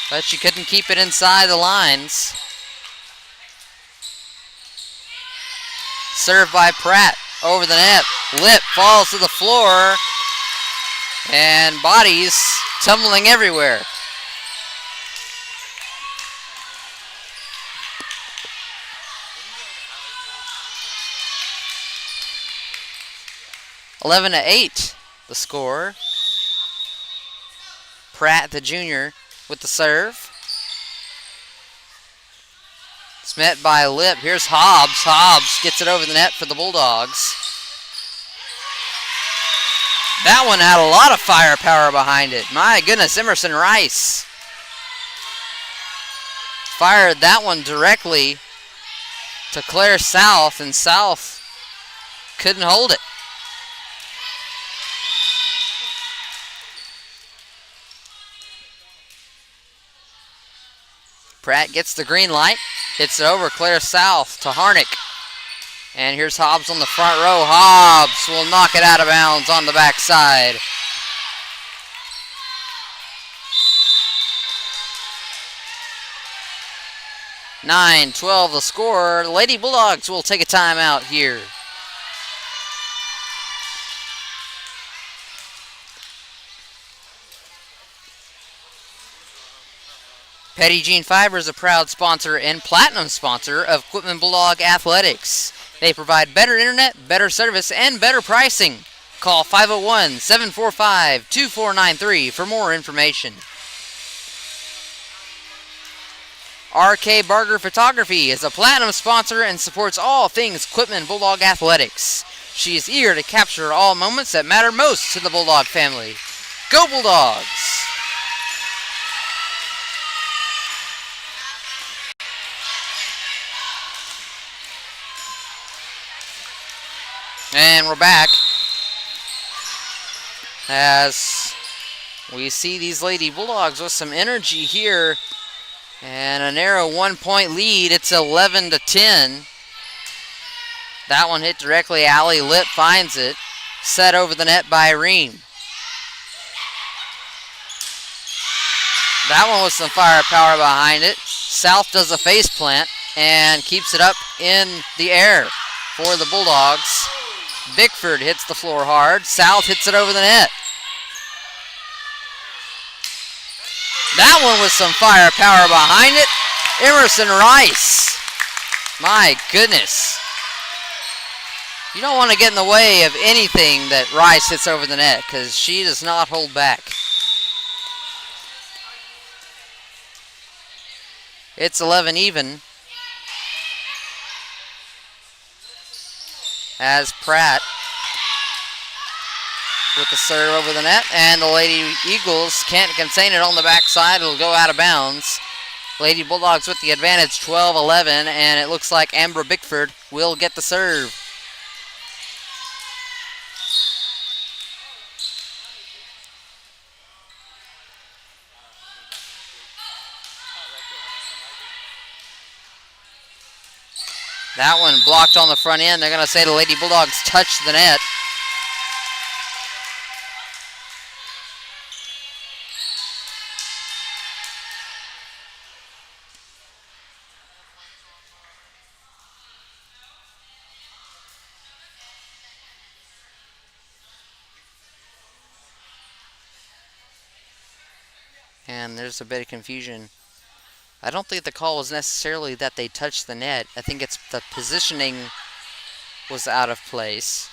but she couldn't keep it inside the lines. Served by Pratt over the net. Lip falls to the floor, and bodies tumbling everywhere. (11-8) the score. Pratt, the junior, with the serve. It's met by Lip. Here's Hobbs. Hobbs gets it over the net for the Bulldogs. That one had a lot of firepower behind it. My goodness, Emerson Rice fired that one directly to Claire South, and South couldn't hold it. Pratt gets the green light, hits it over Claire South to Harnick. And here's Hobbs on the front row. Hobbs will knock it out of bounds on the backside. (9-12) the score. The Lady Bulldogs will take a timeout here. Petit Jean Fiber is a proud sponsor and platinum sponsor of Quitman Bulldog Athletics. They provide better internet, better service, and better pricing. Call 501-745-2493 for more information. RK Barger Photography is a platinum sponsor and supports all things Quitman Bulldog Athletics. She is eager to capture all moments that matter most to the Bulldog family. Go Bulldogs! And we're back as we see these Lady Bulldogs with some energy here, and a narrow 1-point lead. It's 11-10. That one hit directly. Allie Lip finds it, set over the net by Ream. That one with some firepower behind it. South does a face plant and keeps it up in the air for the Bulldogs. Bickford hits the floor hard. South hits it over the net. That one with some firepower behind it. Emerson Rice. My goodness. You don't want to get in the way of anything that Rice hits over the net because she does not hold back. It's 11 even. As Pratt with the serve over the net, and the Lady Eagles can't contain it on the backside. It'll go out of bounds. Lady Bulldogs with the advantage, 12-11, and it looks like Amber Bickford will get the serve. That one blocked on the front end. They're going to say the Lady Bulldogs touched the net. And there's a bit of confusion. I don't think the call was necessarily that they touched the net. I think it's the positioning was out of place.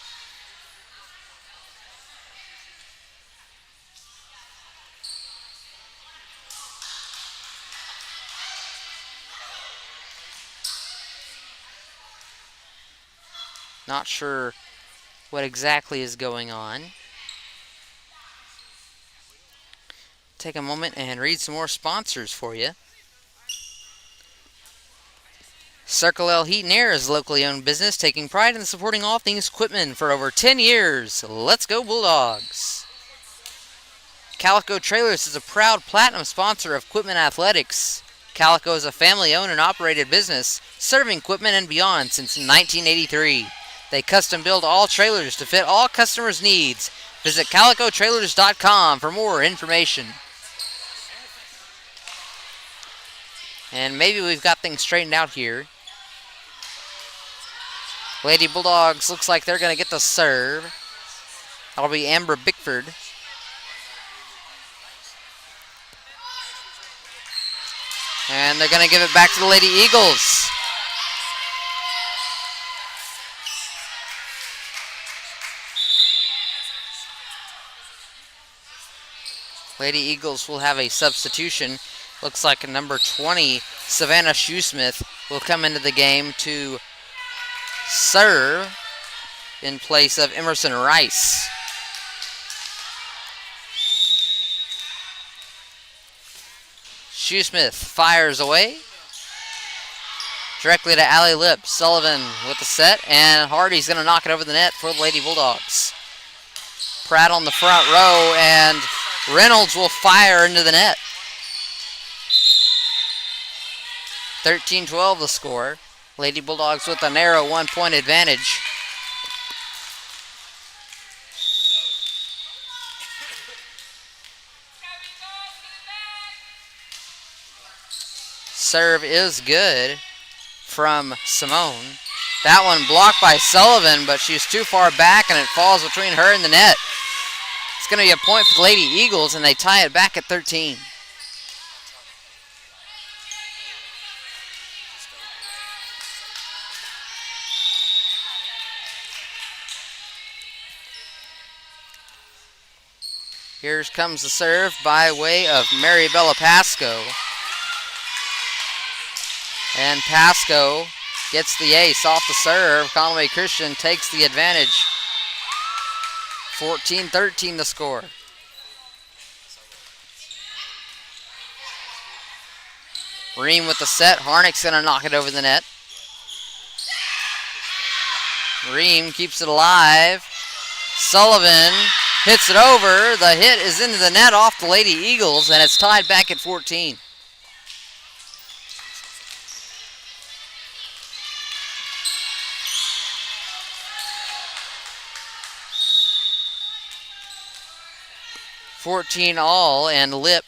Not sure what exactly is going on. Take a moment and read some more sponsors for you. Circle L Heat and Air is a locally owned business taking pride in supporting all things Quitman for over 10 years. Let's go Bulldogs. Calico Trailers is a proud platinum sponsor of Quitman Athletics. Calico is a family-owned and operated business serving Quitman and beyond since 1983. They custom build all trailers to fit all customers' needs. Visit calicotrailers.com for more information. And maybe we've got things straightened out here. Lady Bulldogs looks like they're going to get the serve. That'll be Amber Bickford. And they're going to give it back to the Lady Eagles. Lady Eagles will have a substitution. Looks like number 20, Savannah Shoesmith, will come into the game to serve in place of Emerson Rice. Shoesmith fires away. Directly to Allie Lip. Sullivan with the set, and Hardy's going to knock it over the net for the Lady Bulldogs. Pratt on the front row, and Reynolds will fire into the net. 13-12 the score. Lady Bulldogs with a narrow 1-point advantage. Serve is good from Simone. That one blocked by Sullivan, but she's too far back and it falls between her and the net. It's going to be a point for the Lady Eagles, and they tie it back at 13. Here comes the serve by way of Maribella Pasco. And Pasco gets the ace off the serve. Conway Christian takes the advantage. 14-13 the score. Ream with the set. Harnick's going to knock it over the net. Ream keeps it alive. Sullivan hits it over. The hit is into the net off the Lady Eagles, and it's tied back at 14. All, and Lip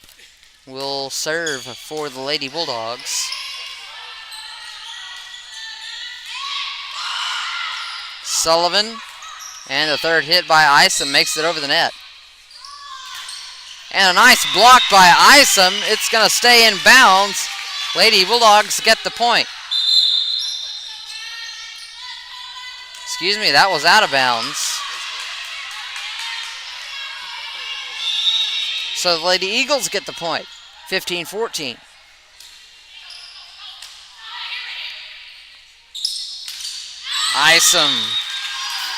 will serve for the Lady Bulldogs. Sullivan, And the third hit by Isom makes it over the net. And a nice block by Isom. It's going to stay in bounds. Lady Bulldogs get the point. Excuse me, that was out of bounds. So the Lady Eagles get the point. 15-14. Isom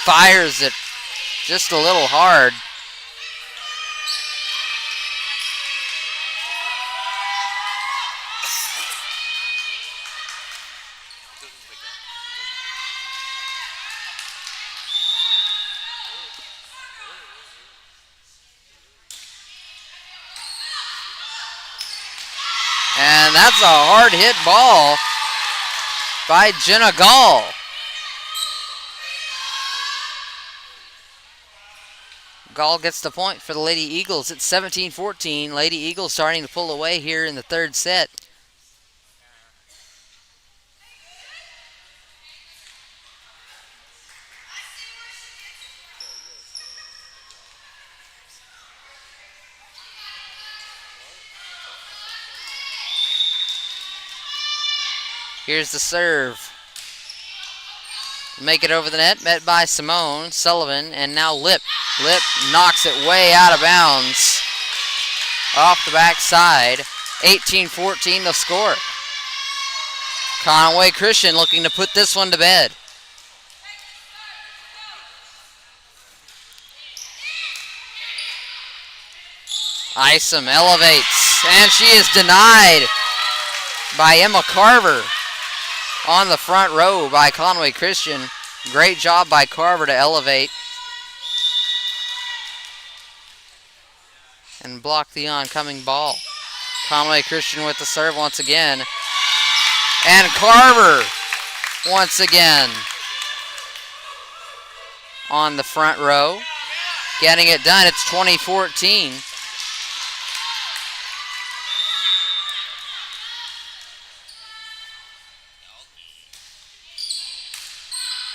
fires it just a little hard. And that's a hard hit ball by Jenna Gall. Gall gets the point for the Lady Eagles. It's 17-14. Lady Eagles starting to pull away here in the third set. Here's the serve. Make it over the net, met by Simone Sullivan, and now Lip. Lip knocks it way out of bounds. Off the backside. 18-14 the score. Conway Christian looking to put this one to bed. Isom elevates, and she is denied by Emma Carver. On the front row by Conway Christian. Great job by Carver to elevate and block the oncoming ball. Conway Christian with the serve once again. And Carver once again on the front row. Getting it done. It's 20-14.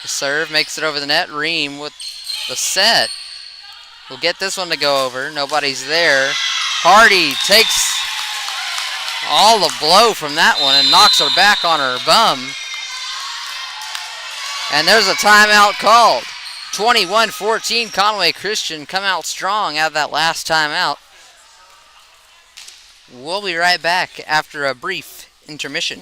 The serve makes it over the net. Ream with the set. We'll get this one to go over. Nobody's there. Hardy takes all the blow from that one and knocks her back on her bum. And there's a timeout called. 21-14. Conway Christian come out strong out of that last timeout. We'll be right back after a brief intermission.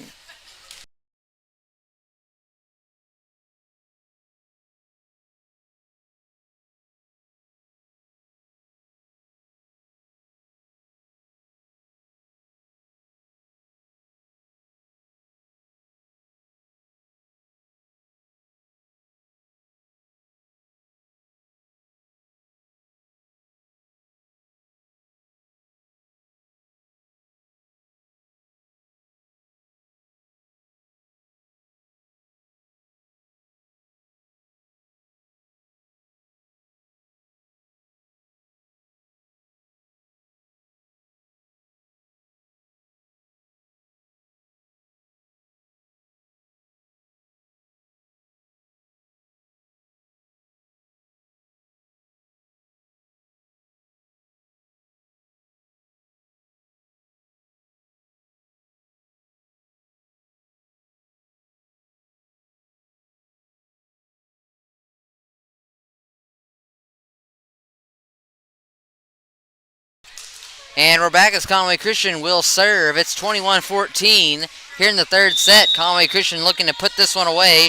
And we're back as Conway Christian will serve. It's 21-14 here in the third set. Conway Christian looking to put this one away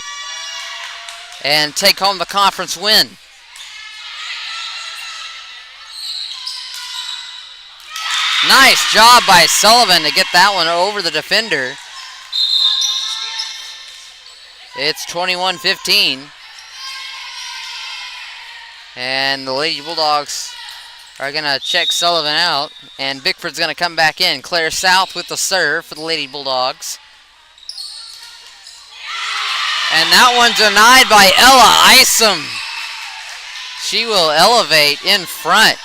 and take home the conference win. Nice job by Sullivan to get that one over the defender. It's 21-15. And the Lady Bulldogs are going to check Sullivan out, and Bickford's going to come back in. Claire South with the serve for the Lady Bulldogs. And that one denied by Ella Isom. She will elevate in front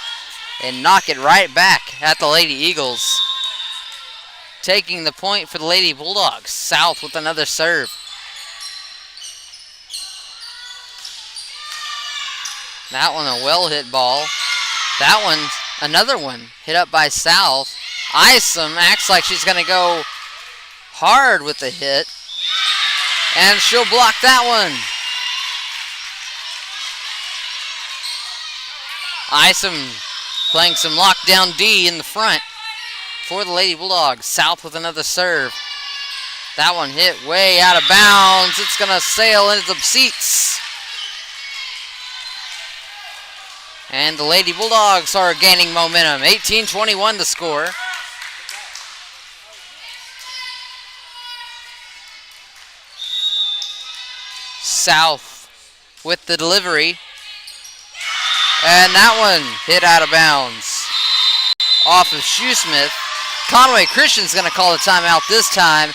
and knock it right back at the Lady Eagles. Taking the point for the Lady Bulldogs. South with another serve. That one a well-hit ball. That one, another one, hit up by South. Isom acts like she's going to go hard with the hit. And she'll block that one. Isom playing some lockdown D in the front for the Lady Bulldogs. South with another serve. That one hit way out of bounds. It's going to sail into the seats. And the Lady Bulldogs are gaining momentum. 18-21 the score. South with the delivery. And that one hit out of bounds. Off of Shoesmith. Conway Christian's going to call the timeout this time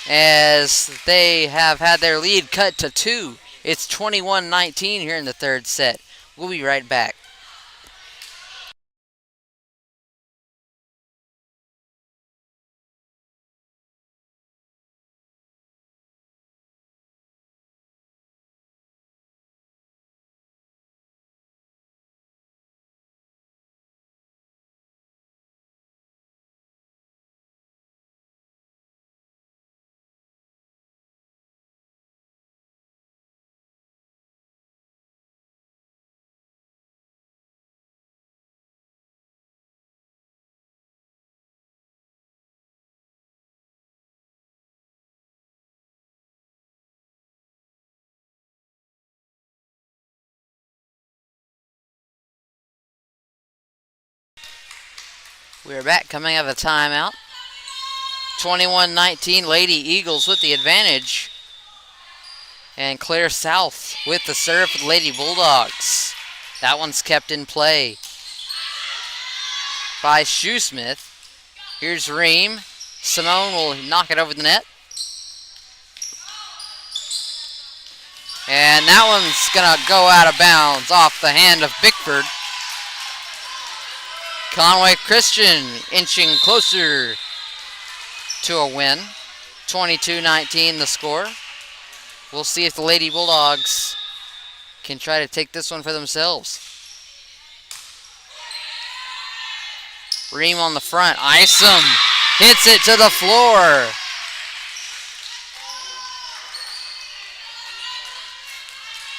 as they have had their lead cut to 2. It's 21-19 here in the third set. We'll be right back. We're back coming out of the timeout. 21-19, Lady Eagles with the advantage. And Claire South with the serve for the Lady Bulldogs. That one's kept in play by Shoesmith. Here's Ream. Simone will knock it over the net. And that one's going to go out of bounds off the hand of Bickford. Conway Christian inching closer to a win. 22-19 the score. We'll see if the Lady Bulldogs can try to take this one for themselves. Ream on the front. Isom hits it to the floor.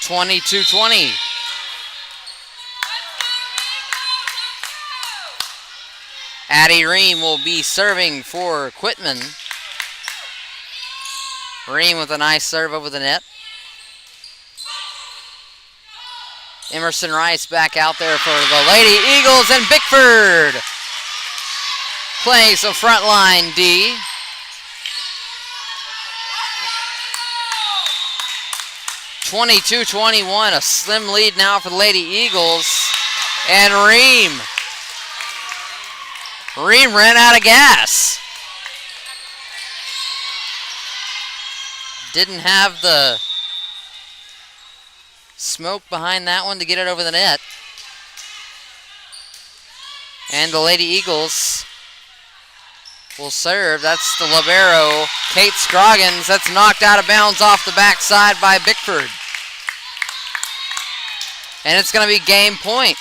22-20. Addie Ream will be serving for Quitman. Ream with a nice serve over the net. Emerson Rice back out there for the Lady Eagles, and Bickford playing some front line D. (22-21), a slim lead now for the Lady Eagles. And Ream ran out of gas. Didn't have the smoke behind that one to get it over the net. And the Lady Eagles will serve. That's the libero, Kate Scroggins. That's knocked out of bounds off the backside by Bickford. And it's going to be game point.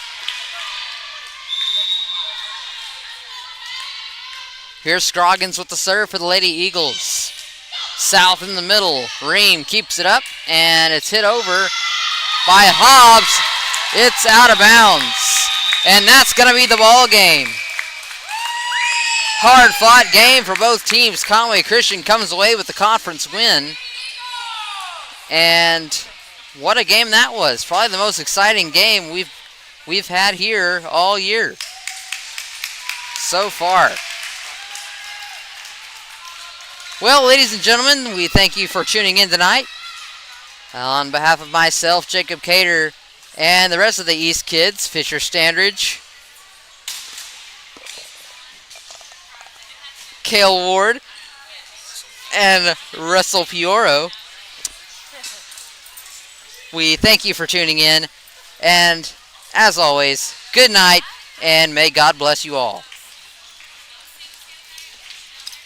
Here's Scroggins with the serve for the Lady Eagles. South in the middle. Ream keeps it up, and it's hit over by Hobbs. It's out of bounds. And that's going to be the ball game. Hard-fought game for both teams. Conway Christian comes away with the conference win. And what a game that was. Probably the most exciting game we've had here all year so far. Well, ladies and gentlemen, we thank you for tuning in tonight. On behalf of myself, Jacob Cater, and the rest of the East kids, Fisher Standridge, Cale Ward, and Russell Pioro, we thank you for tuning in. And as always, good night, and may God bless you all.